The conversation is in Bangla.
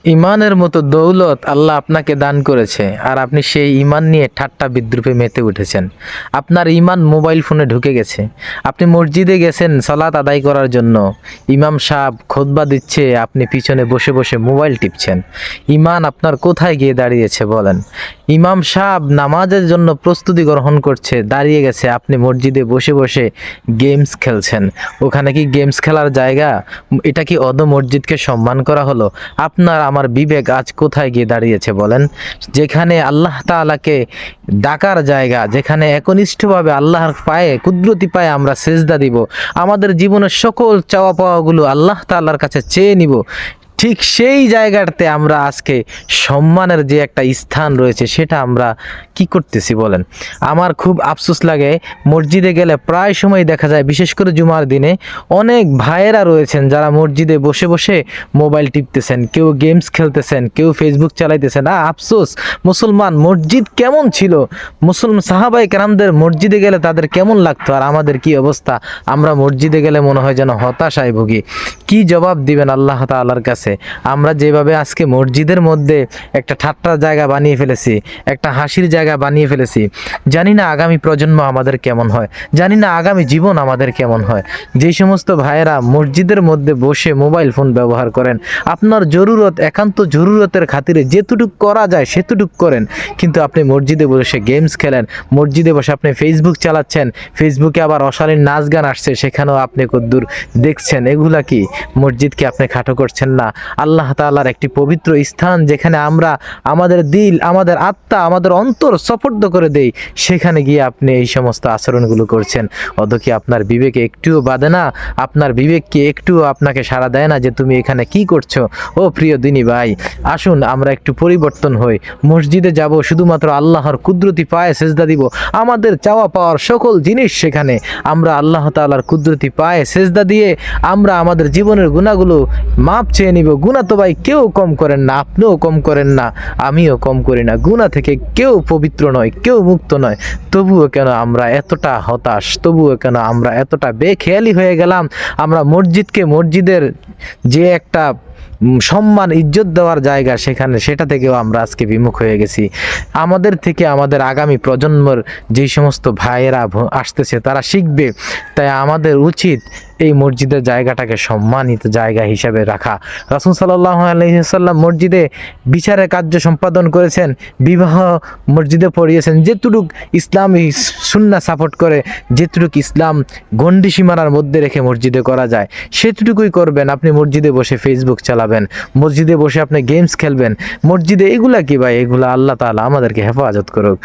ইমানের মতো দৌলত আল্লাহ আপনাকে দান করেছে, আর আপনি সেই ইমান নিয়ে ঠাট্টা বিদ্রূপে মেতে উঠেছেন। আপনার ইমান মোবাইল ফোনে ঢুকে গেছে। আপনি মসজিদে গেছেন সালাত আদায় করার জন্য, ইমাম সাহেব খুতবা দিচ্ছে, আপনি পিছনে বসে বসে মোবাইল টিপছেন। ইমান আপনার কোথায় গিয়ে দাঁড়িয়েছে বলেন? ইমাম সাহেব নামাজের জন্য প্রস্তুতি গ্রহণ করছে, দাঁড়িয়ে গেছে, আপনি মসজিদে বসে বসে গেমস খেলছেন। ওখানে কি গেমস খেলার জায়গা? এটা কি মসজিদকে সম্মান করা হলো? আপনার আমার বিবেক আজ কোথায় গিয়ে দাঁড়িয়েছে বলেন? যেখানে আল্লাহ তাআলাকে ডাকার জায়গা, যেখানে একনিষ্ঠভাবে আল্লাহর পায়ে, কুদরতি পায়ে আমরা সেজদা দিব, আমাদের জীবনের সকল চাওয়া পাওয়াগুলো আল্লাহ তাআলার কাছে চেয়ে নিব, ঠিক সেই জায়গাটাতে আমরা আজকে সম্মানের যে একটা স্থান রয়েছে সেটা আমরা কি করতেছি বলেন? আমার খুব আফসোস লাগে, মসজিদে গেলে প্রায় সময় দেখা যায়, বিশেষ করে জুমার দিনে অনেক ভাইয়েরা রয়েছেন যারা মসজিদে বসে বসে মোবাইল টিপতেছেন, কেউ গেমস খেলতেছেন, কেউ ফেসবুক চালাইতেছেন। আফসোস, মুসলমান মসজিদ কেমন ছিল, সাহাবায়ে কেরামদের মসজিদে গেলে তাদের কেমন লাগতো, আর আমাদের কি অবস্থা? আমরা মসজিদে গেলে মনে হয় যেন হতাশায় ভুগি। কি জবাব দিবেন আল্লাহ তাআলার কাছে? আমরা যেভাবে আজকে মসজিদের মধ্যে একটা ঠাট্টার জায়গা বানিয়ে ফেলেছি, একটা হাসির জায়গা বানিয়ে ফেলেছি, জানি না আগামী প্রজন্ম আমাদের কেমন হয়, জানি না আগামী জীবন আমাদের কেমন হয়। যেই সমস্ত ভাইয়েরা মসজিদের মধ্যে বসে মোবাইল ফোন ব্যবহার করেন, আপনার জরুরত, একান্ত জরুরতের খাতিরে যেতটুক করা যায় সেতটুক করেন, কিন্তু আপনি মসজিদে বসে গেমস খেলেন, মসজিদে বসে আপনি ফেসবুক চালাচ্ছেন, ফেসবুকে আবার অশালীন নাচ গান আসছে, সেখানেও আপনি কদ্দূর দেখছেন। এগুলা কি? মসজিদকে আপনি খাটো করছেন না? আল্লাহ তাআলার একটি পবিত্র স্থান, যেখানে আমরা আমাদের দিল, আমাদের আত্মা, আমাদের অন্তর সফর্দ করে দেই, সেখানে গিয়ে আপনি এই সমস্ত আচরণগুলো করছেন। অথচ আপনার বিবেকে একটুও বাধে না? আপনার বিবেক কি একটুও আপনাকে সাড়া দেয় না যে তুমি এখানে কি করছো? ও প্রিয় দিনী ভাই, আসুন আমরা একটু পরিবর্তন হই। মসজিদে যাব, শুধুমাত্র আল্লাহর কুদরতি পায়ে সেজদা দিব, আমাদের চাওয়া পাওয়ার সকল জিনিস সেখানে আমরা আল্লাহ তাআলার কুদরতি পায়ে সেজদা দিয়ে আমরা আমাদের জীবনের গুনাহগুলো মাপ চেয়ে নিব। গুনাহ তো ভাই কেউ কম করেন না, আপনিও কম করেন না, আমিও কম করি না। গুনাহ থেকে কেউ পবিত্র নয়, কেউ মুক্ত নয়। তবুও কেন আমরা এতটা হতাশ? তবুও কেন আমরা এতটা বেখেয়ালি হয়ে গেলাম? আমরা মসজিদকে, মসজিদের যে একটা সম্মান ইজ্জত দেওয়ার জায়গা, সেটা থেকেও আমরা আজকে বিমুখ হয়ে গেছি। আমাদের থেকে আমাদের আগামী প্রজন্মের যেই সমস্ত ভাইয়েরা আসতেছে তারা শিখবে, তাই আমাদের উচিত এই মসজিদের জায়গাটাকে সম্মানিত জায়গা হিসাবে রাখা। রাসূল সাল্লাল্লাহু আলাইহি ওয়াসাল্লাম মসজিদে বিচারের কার্য সম্পাদন করেছেন, বিবাহ মসজিদে পড়িয়েছেন। যেটুক ইসলামী সুন্নাহ সাপোর্ট করে, যেটুক ইসলাম গণ্ডি সীমানার মধ্যে রেখে মসজিদে করা যায় সেটুকুই করবেন। আপনি মসজিদে বসে ফেসবুক চালাবেন, মসজিদে বসে আপনি গেমস খেলবেন, মসজিদে এগুলা কি ভাই? এগুলা আল্লাহ তাআলা আমাদেরকে হেফাজত করুক।